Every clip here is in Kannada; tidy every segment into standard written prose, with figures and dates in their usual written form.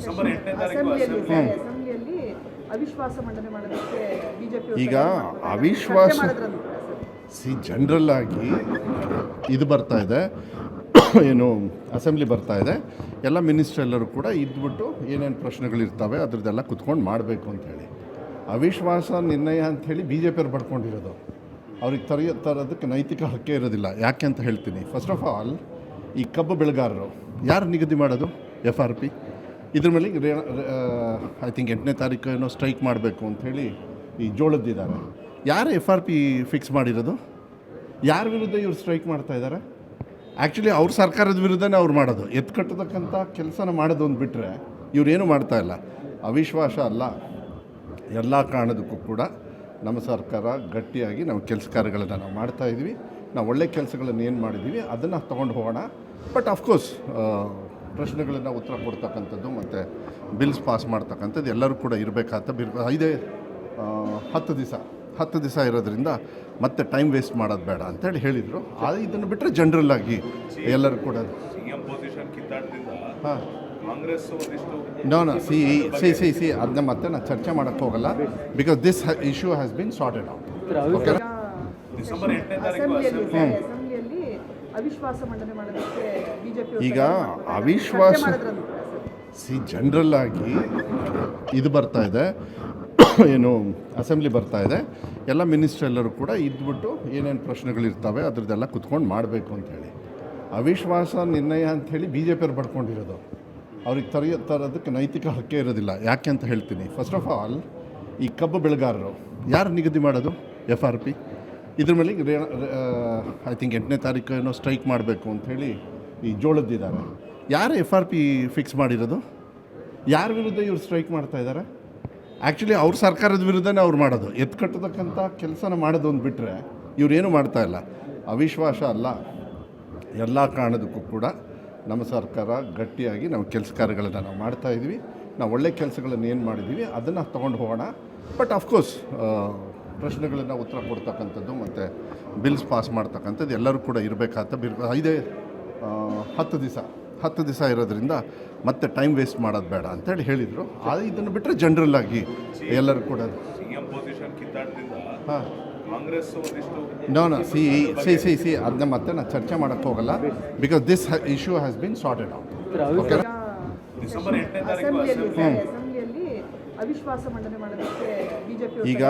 ಡಿಸೆಂಬರ್ 8ನೇ ತಾರೀಕು ಅಸೆಂಬ್ಲಿಯಲ್ಲಿ ಅವಿಶ್ವಾಸ ಮಂಡನೆ ಮಾಡೋದಕ್ಕೆ ಬಿಜೆಪಿ ಈಗ ಅವಿಶ್ವಾಸ ಜನರಲ್ ಆಗಿ ಇದು ಬರ್ತಾ ಇದೆ, ಏನು ಅಸೆಂಬ್ಲಿ ಬರ್ತಾ ಇದೆ, ಎಲ್ಲ ಮಿನಿಸ್ಟರ್ ಎಲ್ಲರೂ ಕೂಡ ಇದ್ಬಿಟ್ಟು ಏನೇನು ಪ್ರಶ್ನೆಗಳಿರ್ತವೆ ಅದ್ರದ್ದೆಲ್ಲ ಕುತ್ಕೊಂಡು ಮಾಡಬೇಕು ಅಂಥೇಳಿ. ಅವಿಶ್ವಾಸ ನಿರ್ಣಯ ಅಂಥೇಳಿ ಬಿ ಜೆ ಪಿಯವ್ರು ಪಡ್ಕೊಂಡಿರೋದು. ಅವ್ರಿಗೆ ತರೋದಕ್ಕೆ ನೈತಿಕ ಹಕ್ಕೇ ಇರೋದಿಲ್ಲ. ಯಾಕೆ ಅಂತ ಹೇಳ್ತೀನಿ. ಫಸ್ಟ್ ಆಫ್ ಆಲ್, ಈ ಕಬ್ಬು ಬೆಳೆಗಾರರು ಯಾರು ನಿಗದಿ ಮಾಡೋದು? FRP. ಇದ್ರ ಮೇಲೆ ಐ ಥಿಂಕ್ 8ನೇ ತಾರೀಕು ಏನೋ ಸ್ಟ್ರೈಕ್ ಮಾಡಬೇಕು ಅಂಥೇಳಿ ಈ ಜೋಳದ್ದಿದ್ದಾರೆ. ಯಾರು FRP ಫಿಕ್ಸ್ ಮಾಡಿರೋದು? ಯಾರ ವಿರುದ್ಧ ಇವ್ರು ಸ್ಟ್ರೈಕ್ ಮಾಡ್ತಾ ಇದ್ದಾರೆ? ಆ್ಯಕ್ಚುಲಿ ಅವ್ರ ಸರ್ಕಾರದ ವಿರುದ್ಧನೇ ಅವ್ರು ಮಾಡೋದು. ಕಟ್ಟತಕ್ಕಂಥ ಕೆಲಸನ ಮಾಡೋದು ಒಂದು ಬಿಟ್ಟರೆ ಇವರೇನು ಮಾಡ್ತಾ ಇಲ್ಲ. ಅವಿಶ್ವಾಸ ಅಲ್ಲ, ಎಲ್ಲ ಕಾರಣದಕ್ಕೂ ಕೂಡ ನಮ್ಮ ಸರ್ಕಾರ ಗಟ್ಟಿಯಾಗಿ ನಾವು ಕೆಲಸ ಕಾರ್ಯಗಳನ್ನು ನಾವು ಮಾಡ್ತಾಯಿದ್ವಿ. ನಾವು ಒಳ್ಳೆ ಕೆಲಸಗಳನ್ನು ಏನು ಮಾಡಿದ್ದೀವಿ ಅದನ್ನು ತೊಗೊಂಡು ಹೋಗೋಣ. ಬಟ್ ಆಫ್ಕೋರ್ಸ್ ಪ್ರಶ್ನೆಗಳನ್ನು ಉತ್ತರ ಕೊಡ್ತಕ್ಕಂಥದ್ದು ಮತ್ತು ಬಿಲ್ಸ್ ಪಾಸ್ ಮಾಡ್ತಕ್ಕಂಥದ್ದು ಎಲ್ಲರೂ ಕೂಡ ಇರಬೇಕಾದ ಇದೇ 10 ದಿವಸ ಇರೋದ್ರಿಂದ ಮತ್ತೆ ಟೈಮ್ ವೇಸ್ಟ್ ಮಾಡೋದು ಬೇಡ ಅಂತೇಳಿ ಹೇಳಿದರು. ಅದು ಇದನ್ನು ಬಿಟ್ಟರೆ ಜನರಲ್ ಆಗಿ ಎಲ್ಲರೂ ಕೂಡ ಹಾಂ ಸಿ ಅದನ್ನ ಮತ್ತೆ ನಾನು ಚರ್ಚೆ ಮಾಡೋಕ್ಕೆ ಹೋಗಲ್ಲ. Because this issue has been sorted out. Okay, December 8ನೇ ತಾರೀಕು ಅಸೆಂಬ್ಲಿಯಲ್ಲಿ ಅವಿಶ್ವಾಸ ಮಂಡನೆ ಮಾಡೋದಕ್ಕೆ ಬಿಜೆಪಿ ಈಗ ಅವಿಶ್ವಾಸ ಜನರಲ್ ಆಗಿ ಇದು ಬರ್ತಾ ಇದೆ, ಏನು ಅಸೆಂಬ್ಲಿ ಬರ್ತಾ ಇದೆ, ಎಲ್ಲ ಮಿನಿಸ್ಟರ್ ಎಲ್ಲರೂ ಕೂಡ ಇದ್ಬಿಟ್ಟು ಏನೇನು ಪ್ರಶ್ನೆಗಳಿರ್ತವೆ ಅದ್ರದ್ದೆಲ್ಲ ಕುತ್ಕೊಂಡು ಮಾಡಬೇಕು ಅಂಥೇಳಿ. ಅವಿಶ್ವಾಸ ನಿರ್ಣಯ ಅಂಥೇಳಿ ಬಿ ಜೆ ಪಿಯವ್ರು ಪಡ್ಕೊಂಡಿರೋದು. ಅವ್ರಿಗೆ ತರೋದಕ್ಕೆ ನೈತಿಕ ಹಕ್ಕೇ ಇರೋದಿಲ್ಲ. ಯಾಕೆ ಅಂತ ಹೇಳ್ತೀನಿ. ಫಸ್ಟ್ ಆಫ್ ಆಲ್, ಈ ಕಬ್ಬು ಬೆಳೆಗಾರರು ಯಾರು ನಿಗದಿ ಮಾಡೋದು? FRP. ಇದ್ರ ಮೇಲೆ ಐ ಥಿಂಕ್ 8ನೇ ತಾರೀಕು ಏನೋ ಸ್ಟ್ರೈಕ್ ಮಾಡಬೇಕು ಅಂಥೇಳಿ ಈ ಜೋಳದ್ದಿದ್ದಾರೆ. ಯಾರು FRP ಫಿಕ್ಸ್ ಮಾಡಿರೋದು? ಯಾರ ವಿರುದ್ಧ ಇವ್ರು ಸ್ಟ್ರೈಕ್ ಮಾಡ್ತಾ ಇದ್ದಾರೆ? ಆ್ಯಕ್ಚುಲಿ ಅವ್ರ ಸರ್ಕಾರದ ವಿರುದ್ಧನೇ ಅವ್ರು ಮಾಡೋದು. ಕಟ್ಟತಕ್ಕಂಥ ಕೆಲಸನ ಮಾಡೋದು ಒಂದು ಬಿಟ್ಟರೆ ಇವರೇನು ಮಾಡ್ತಾ ಇಲ್ಲ. ಅವಿಶ್ವಾಸ ಅಲ್ಲ, ಎಲ್ಲ ಕಾರಣದಕ್ಕೂ ಕೂಡ ನಮ್ಮ ಸರ್ಕಾರ ಗಟ್ಟಿಯಾಗಿ ನಾವು ಕೆಲಸ ಕಾರ್ಯಗಳನ್ನು ನಾವು ಮಾಡ್ತಾಯಿದ್ವಿ. ನಾವು ಒಳ್ಳೆ ಕೆಲಸಗಳನ್ನು ಏನು ಮಾಡಿದ್ದೀವಿ ಅದನ್ನು ತೊಗೊಂಡು ಹೋಗೋಣ. ಬಟ್ ಆಫ್ಕೋರ್ಸ್ ಪ್ರಶ್ನೆಗಳನ್ನು ಉತ್ತರ ಕೊಡ್ತಕ್ಕಂಥದ್ದು ಮತ್ತು ಬಿಲ್ಸ್ ಪಾಸ್ ಮಾಡ್ತಕ್ಕಂಥದ್ದು ಎಲ್ಲರೂ ಕೂಡ ಇರಬೇಕಾದ ಇದೇ 10 ದಿವಸ ಇರೋದ್ರಿಂದ ಮತ್ತೆ ಟೈಮ್ ವೇಸ್ಟ್ ಮಾಡೋದು ಬೇಡ ಅಂತೇಳಿ ಹೇಳಿದರು. ಅದು ಇದನ್ನು ಬಿಟ್ಟರೆ ಜನರಲ್ ಆಗಿ ಎಲ್ಲರೂ ಕೂಡ ಹಾಂ ಸಿ ಅದನ್ನ ಮತ್ತೆ ನಾನು ಚರ್ಚೆ ಮಾಡೋಕ್ಕೆ ಹೋಗಲ್ಲ. Because this issue has been sorted out. Okay, December 8ನೇ ತಾರೀಕು ಅಸೆಂಬ್ಲಿಯಲ್ಲಿ ಅವಿಶ್ವಾಸ ಮಂಡನೆ ಮಾಡೋದಕ್ಕೆ ಬಿಜೆಪಿ ಈಗ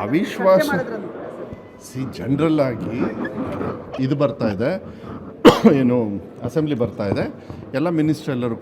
ಅವಿಶ್ವಾಸ ಜನರಲ್ ಆಗಿ ಇದು ಬರ್ತಾ ಇದೆ, ಏನು ಅಸೆಂಬ್ಲಿ ಬರ್ತಾ ಇದೆ, ಎಲ್ಲ ಮಿನಿಸ್ಟರ್ ಎಲ್ಲರೂ